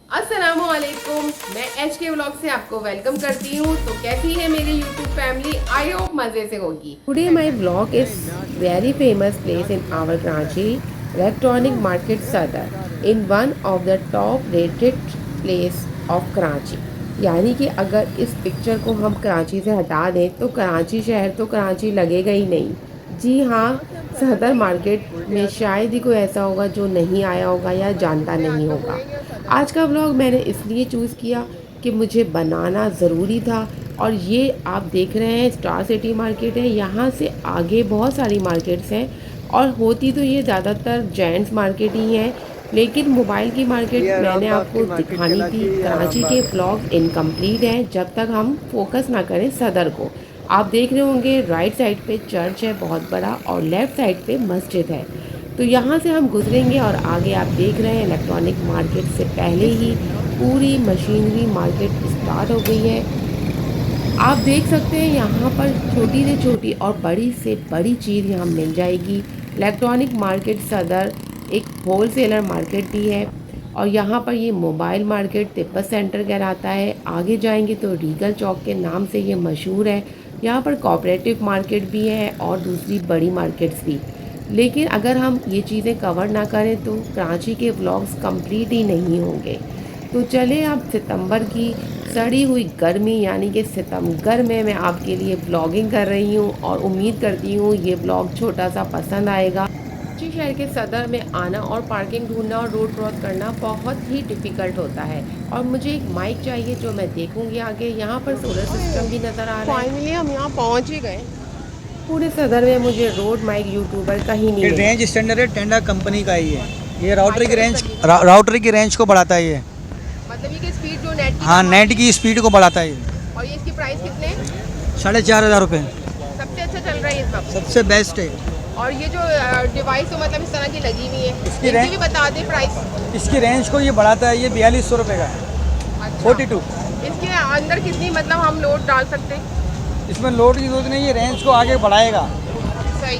अस्सलामुअलैकुम, मैं HK vlog से आपको वेलकम करती हूँ। तो कैसी है मेरी यूट्यूब फैमिली? आई होप मज़े से होगी। Today my vlog is very famous place in our Karachi electronic market Saddar in one of the top rated place of Karachi. यानी कि अगर इस पिक्चर को हम कराची से हटा दें तो कराची शहर तो कराची लगेगा ही नहीं। जी हाँ, सदर मार्केट में शायद ही कोई ऐसा होगा जो नहीं आया होगा या जानता नहीं होगा। आज का व्लॉग मैंने इसलिए चूज़ किया कि मुझे बनाना ज़रूरी था। और ये आप देख रहे हैं स्टार सिटी मार्केट है, यहाँ से आगे बहुत सारी मार्केट्स हैं और होती तो ये ज़्यादातर जेंट्स मार्केट ही हैं। लेकिन मोबाइल की मार्केट मैंने आपको दिखानी थी। कराची के व्लॉग इनकम्प्लीट हैं जब तक हम फोकस ना करें सदर को। आप देख रहे होंगे राइट साइड पे चर्च है बहुत बड़ा और लेफ़्ट साइड पे मस्जिद है। तो यहाँ से हम गुजरेंगे और आगे आप देख रहे हैं इलेक्ट्रॉनिक मार्केट से पहले ही पूरी मशीनरी मार्केट स्टार्ट हो गई है। आप देख सकते हैं यहाँ पर छोटी से छोटी और बड़ी से बड़ी चीज़ यहाँ मिल जाएगी। इलेक्ट्रॉनिक मार्केट सदर एक होलसेलर मार्केट भी है और यहाँ पर ये मोबाइल मार्केट तिब्बत सेंटर कहलाता है। आगे जाएंगे तो रीगल चौक के नाम से ये मशहूर है। यहाँ पर कोऑपरेटिव मार्केट भी है और दूसरी बड़ी मार्केट्स भी। लेकिन अगर हम ये चीज़ें कवर ना करें तो कराची के व्लॉग्स कंप्लीट ही नहीं होंगे। तो चले आप सितंबर की सड़ी हुई गर्मी यानी कि सितंबर में मैं आपके लिए व्लॉगिंग कर रही हूँ और उम्मीद करती हूँ ये व्लॉग छोटा सा पसंद आएगा। कराची शहर के सदर में आना और पार्किंग ढूंढना और रोड क्रॉस करना बहुत ही डिफ़िकल्ट होता है और मुझे एक माइक चाहिए जो मैं देखूंगी आगे। यहाँ पर सोलर सिस्टम भी नज़र आ रहा है। फाइनली हम यहाँ पहुँच ही गए। पूरे सदर में मुझे रोड माइक यूट्यूबर कहीं नहीं ये मिला। रेंज स्टैंडर्ड है, टेंडा कंपनी का ही है। ये राउटर की रेंज को बढ़ाता है ये। मतलब ये स्पीड जो नेट की हाँ, नेट की स्पीड को बढ़ाता है ये। और ये इसकी प्राइस कितने? 4,500 रुपये सबसे अच्छा चल रहा है इस वक्त। सबसे बेस्ट है। और ये जो डिवाइस तो मतलब इस तरह की लगी हुई है, इसकी इनकी भी बता दें प्राइस। इसकी रेंज को ये बढ़ाता है, ये 4,200 रुपये का है। अच्छा। 42। इसके अंदर कितनी मतलब हम लोड डाल सकते हैं? इसमें लोड की जरूरत नहीं, ये रेंज को आगे बढ़ाएगा। सही।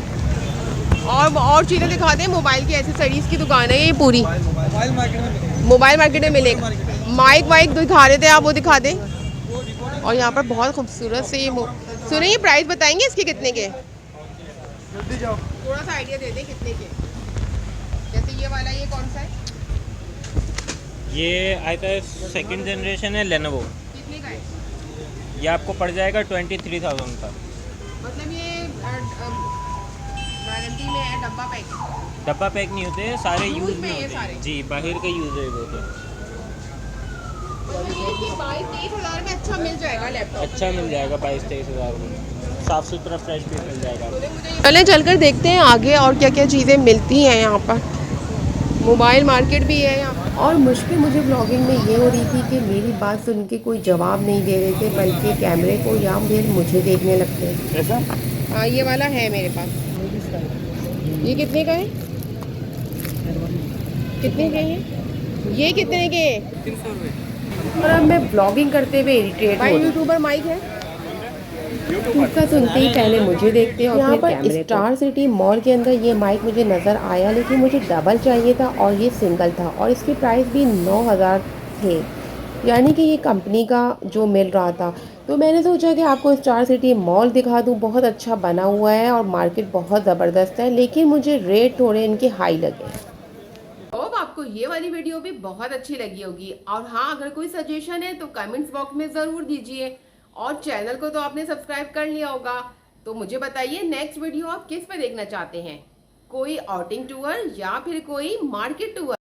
और चीज़ें दिखा दें। मोबाइल की एसेसरीज़ की दुकान है ये पूरी। मोबाइल मार्केट में मोबाइल मार्केट में मिलेगा। माइक वाइक दिखा रहे थे आप, वो दिखा दें। और यहाँ पर बहुत खूबसूरत से ये सुने, ये प्राइस बताएंगे इसके कितने के? जल्दी जाओ। थोड़ा सा आइडिया दे दें कितने के। जैसे ये वाला, ये कौन सा है? ये आता है सेकंड जनरेशन है लेनोवो। कितने का है? ये आपको पड़ जाएगा 23,000 का। मतलब ये वारंटी में है, डब्बा पैक? डब्बा पैक नहीं होते, सारे यूज़ यूज़ में में ये होते सारे? हैं। जी, बाहर का यूज़ है वो तो। मतलब ये कि 22-23 हज़ार में अच्छा मिल जाएगा लैपटॉप? अच्छा मिल जाएगा 22-23 हज़ार में, साफ़ सुथरा फ्रेश पीस मिल जाएगा। चलें चलकर देखते हैं आगे और क्या क्या चीज़ें मिलती हैं यहाँ पर। मोबाइल मार्केट भी है यहाँ पर। और मुश्किल मुझे ब्लॉगिंग में ये हो रही थी कि मेरी बात सुन के कोई जवाब नहीं दे रहे थे, बल्कि कैमरे को या फिर मुझे देखने लगते हैं। ऐसा हाँ, ये वाला है मेरे पास। ये कितने का है? कितने के हैं ये? कितने के हैं? 300 रुपये। और अब मैं ब्लॉगिंग करते हुए इरिटेट हो रही हूँ। यूट्यूबर माइक है। उसका सुनते ही पहले मुझे देखते हैं और यहाँ पर स्टार सिटी मॉल के अंदर ये माइक मुझे नज़र आया, लेकिन मुझे डबल चाहिए था और ये सिंगल था और इसकी प्राइस भी 9,000 थे। यानी कि ये कंपनी का जो मिल रहा था। तो मैंने सोचा कि आपको स्टार सिटी मॉल दिखा दूँ। बहुत अच्छा बना हुआ है और मार्केट बहुत ज़बरदस्त है, लेकिन मुझे रेट थोड़े इनके हाई लगे। अब आपको ये वाली वीडियो भी बहुत अच्छी लगी होगी और हाँ, अगर कोई सजेशन है तो कमेंट्स बॉक्स में ज़रूर दीजिए। और चैनल को तो आपने सब्सक्राइब कर लिया होगा। तो मुझे बताइए नेक्स्ट वीडियो आप किस पे देखना चाहते हैं? कोई आउटिंग टूर या फिर कोई मार्केट टूर?